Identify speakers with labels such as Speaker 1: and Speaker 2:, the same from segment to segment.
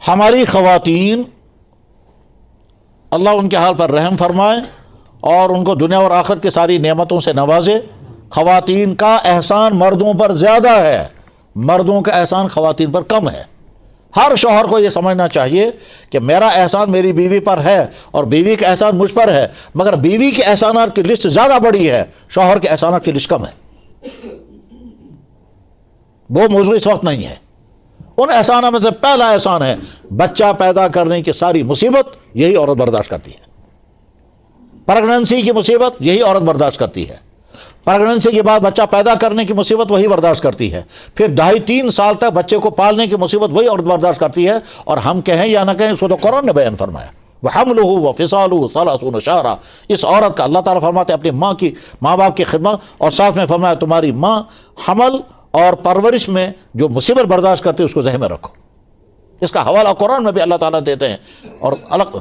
Speaker 1: ہماری خواتین اللہ ان کے حال پر رحم فرمائے اور ان کو دنیا اور آخرت کی ساری نعمتوں سے نوازے۔ خواتین کا احسان مردوں پر زیادہ ہے، مردوں کا احسان خواتین پر کم ہے۔ ہر شوہر کو یہ سمجھنا چاہیے کہ میرا احسان میری بیوی پر ہے اور بیوی کا احسان مجھ پر ہے، مگر بیوی کے احسانات کی لسٹ زیادہ بڑی ہے، شوہر کے احسانات کی لسٹ کم ہے۔ وہ موضوع اس وقت نہیں ہے۔ ان احسانوں میں سے پہلا احسان ہے بچہ پیدا کرنے کی ساری مصیبت، یہی عورت برداشت کرتی ہے۔ پریگننسی کی مصیبت یہی عورت برداشت کرتی ہے۔ پریگننسی کے بعد بچہ پیدا کرنے کی مصیبت وہی برداشت کرتی ہے۔ پھر 2.5-3 سال تک بچے کو پالنے کی مصیبت وہی عورت برداشت کرتی ہے۔ اور ہم کہیں یا نہ کہیں، اس کو تو قرآن نے بیان فرمایا، وَحَمْلُهُ وَفِصَالُهُ 30 شهرا۔ اس عورت کا اللہ تعالیٰ فرماتے ہیں اپنی ماں باپ کی خدمت، اور ساتھ میں فرمایا تمہاری ماں حمل اور پرورش میں جو مصیبت برداشت کرتی ہے اس کو ذہن میں رکھو۔ اس کا حوالہ قرآن میں بھی اللہ تعالیٰ دیتے ہیں۔ اور الگ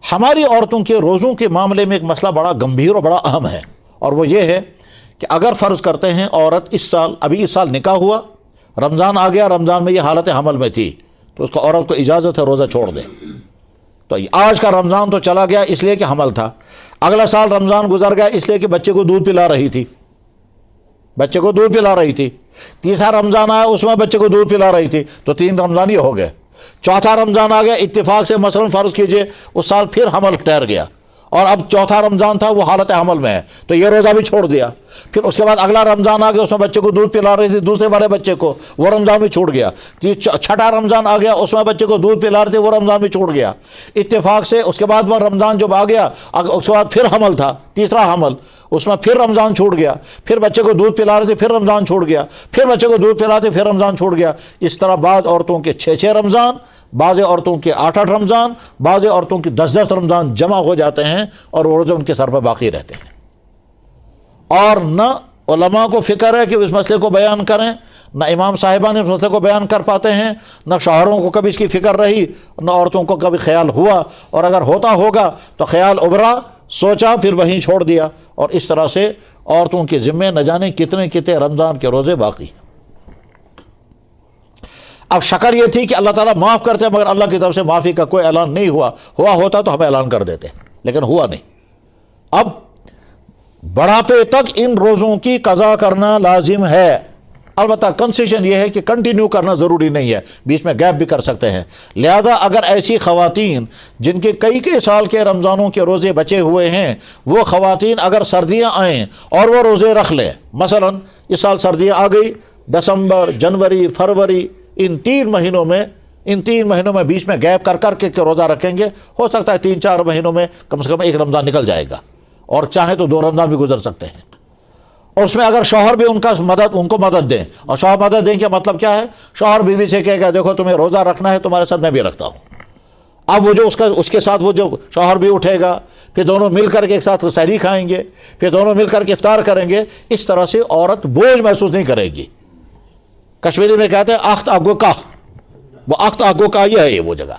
Speaker 1: ہماری عورتوں کے روزوں کے معاملے میں ایک مسئلہ بڑا گمبھیر اور بڑا اہم ہے، اور وہ یہ ہے کہ اگر فرض کرتے ہیں عورت اس سال نکاح ہوا، رمضان آ گیا، رمضان میں یہ حالت حمل میں تھی، تو اس کو عورت کو اجازت ہے روزہ چھوڑ دے۔ تو آج کا رمضان تو چلا گیا اس لیے کہ حمل تھا، اگلا سال رمضان گزر گیا اس لیے کہ بچے کو دودھ پلا رہی تھی، تیسرا رمضان آیا اس میں بچے کو دودھ پلا رہی تھی، تو 3 رمضان یہ ہو گئے۔ چوتھا رمضان آ گیا، اتفاق سے مثلا فرض کیجئے اس سال پھر حمل ٹھہر گیا، اور اب چوتھا رمضان تھا، وہ حالت حمل میں ہے، تو یہ روزہ بھی چھوڑ دیا۔ پھر اس کے بعد اگلا رمضان آ گیا، اس میں بچے کو دودھ پلا رہی تھی، دوسرے والے بچے کو، وہ رمضان بھی چھوٹ گیا۔ چھٹا رمضان آ گیا، اس میں بچے کو دودھ پلا رہے تھے، وہ رمضان بھی چھوٹ گیا اتفاق سے۔ اس کے بعد وہ رمضان جب آ گیا، اس کے بعد پھر حمل تھا، تیسرا حمل، اس میں پھر رمضان چھوٹ گیا، پھر بچے کو دودھ پلا رہے تھے، پھر رمضان چھوٹ گیا، پھر بچے کو دودھ پلاتے پھر رمضان چھوٹ گیا۔ اس طرح بعض عورتوں کے 6 رمضان، بعض عورتوں کے 8 رمضان، بعض عورتوں کی 10 رمضان جمع ہو جاتے ہیں، اور وہ روزے ان کے سر پر باقی رہتے ہیں۔ اور نہ علماء کو فکر ہے کہ اس مسئلے کو بیان کریں، نہ امام صاحبان اس مسئلے کو بیان کر پاتے ہیں، نہ شوہروں کو کبھی اس کی فکر رہی، نہ عورتوں کو کبھی خیال ہوا، اور اگر ہوتا ہوگا تو خیال ابھرا، سوچا، پھر وہیں چھوڑ دیا، اور اس طرح سے عورتوں کے ذمے نہ جانے کتنے رمضان کے روزے باقی ہیں۔ اب شکل یہ تھی کہ اللہ تعالیٰ معاف کرتے ہیں، مگر اللہ کی طرف سے معافی کا کوئی اعلان نہیں ہوا ہوتا تو ہمیں اعلان کر دیتے، لیکن ہوا نہیں۔ اب بڑھاپے تک ان روزوں کی قضا کرنا لازم ہے، البتہ کنسیشن یہ ہے کہ کنٹینیو کرنا ضروری نہیں ہے، بیچ میں گیپ بھی کر سکتے ہیں۔ لہذا اگر ایسی خواتین جن کے کئی سال کے رمضانوں کے روزے بچے ہوئے ہیں، وہ خواتین اگر سردیاں آئیں اور وہ روزے رکھ لیں، مثلا اس سال سردیاں آ گئی، دسمبر، جنوری، فروری، ان 3 مہینوں میں بیچ میں گیپ کر کے روزہ رکھیں گے، ہو سکتا ہے 3-4 مہینوں میں کم سے کم 1 رمضان نکل جائے گا، اور چاہیں تو 2 رمضان بھی گزر سکتے ہیں۔ اور اس میں اگر شوہر بھی ان کو مدد دیں، اور شوہر مدد دیں کا مطلب کیا ہے؟ شوہر بیوی سے کہے گا دیکھو تمہیں روزہ رکھنا ہے، تمہارے ساتھ میں بھی رکھتا ہوں۔ اب وہ جو اس کے ساتھ وہ جو شوہر بھی اٹھے گا، پھر دونوں مل کر کے ایک ساتھ سحری کھائیں گے، پھر دونوں مل کر کے افطار کریں گے، اس طرح سے عورت بوجھ محسوس نہیں کرے گی۔ کشمیری میں کہتے ہیں اخت آگو کا، وہ اخت آگو کا یہ ہے وہ جگہ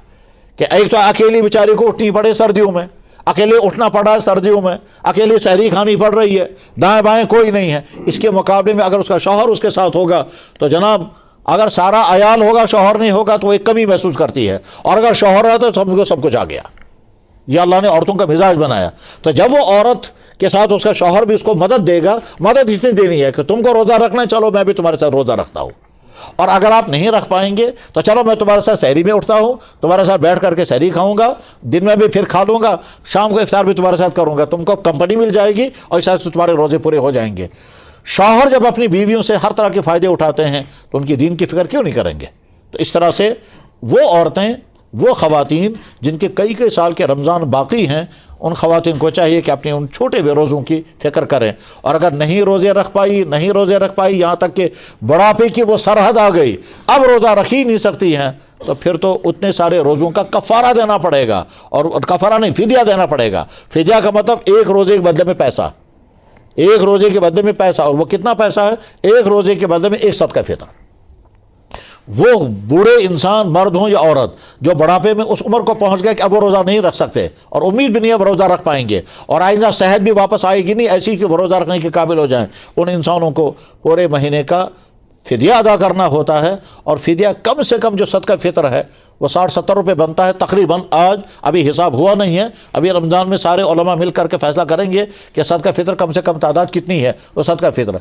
Speaker 1: کہ ایک تو اکیلی بیچاری کو اٹھنی پڑے سردیوں میں، اکیلے اٹھنا پڑا ہے سردیوں میں، اکیلی سحری کھانی پڑ رہی ہے، دائیں بائیں کوئی نہیں ہے۔ اس کے مقابلے میں اگر اس کا شوہر اس کے ساتھ ہوگا تو جناب اگر سارا عیال ہوگا شوہر نہیں ہوگا تو وہ ایک کمی محسوس کرتی ہے، اور اگر شوہر ہے تو سب کچھ آ گیا۔ یہ اللہ نے عورتوں کا مزاج بنایا۔ تو جب وہ عورت کے ساتھ اس کا شوہر بھی اس کو مدد دے گا، مدد اتنی دینی ہے کہ تم کو روزہ رکھنا ہے، چلو میں بھی تمہارے ساتھ روزہ رکھتا ہوں، اور اگر آپ نہیں رکھ پائیں گے تو چلو میں تمہارے ساتھ سحری میں اٹھتا ہوں، تمہارے ساتھ بیٹھ کر کے سحری کھاؤں گا، دن میں بھی پھر کھا لوں گا، شام کو افطار بھی تمہارے ساتھ کروں گا، تم کو کمپنی مل جائے گی، اور اس طرح سے تمہارے روزے پورے ہو جائیں گے۔ شوہر جب اپنی بیویوں سے ہر طرح کے فائدے اٹھاتے ہیں تو ان کی دین کی فکر کیوں نہیں کریں گے؟ تو اس طرح سے وہ عورتیں، وہ خواتین جن کے کئی سال کے رمضان باقی ہیں، ان خواتین کو چاہیے کہ اپنے ان چھوٹے ہوئے روزوں کی فکر کریں، اور اگر نہیں روزے رکھ پائی یہاں تک کہ بڑھاپے کی وہ سرحد آ گئی، اب روزہ رکھ ہی نہیں سکتی ہیں، تو پھر تو اتنے سارے روزوں کا کفارہ دینا پڑے گا، اور کفارہ نہیں، فدیہ دینا پڑے گا۔ فدیہ کا مطلب 1 روزے کے بدلے میں پیسہ، 1 روزے کے بدلے میں پیسہ، اور وہ کتنا پیسہ ہے؟ 1 روزے کے بدلے میں 1 صدقہ فطر۔ وہ بوڑھے انسان، مرد ہوں یا عورت، جو بڑھاپے میں اس عمر کو پہنچ گئے کہ اب وہ روزہ نہیں رکھ سکتے، اور امید بھی نہیں اب روزہ رکھ پائیں گے، اور آئندہ صحت بھی واپس آئے گی نہیں ایسی کہ وہ روزہ رکھنے کے قابل ہو جائیں، ان انسانوں کو پورے مہینے کا فدیہ ادا کرنا ہوتا ہے، اور فدیہ کم سے کم جو صدقہ فطر ہے وہ 60-70 روپے بنتا ہے تقریباً. آج ابھی حساب ہوا نہیں ہے، ابھی رمضان میں سارے علماء مل کر کے فیصلہ کریں گے کہ صدقہ فطر کم سے کم تعداد کتنی ہے وہ صدقہ فطر.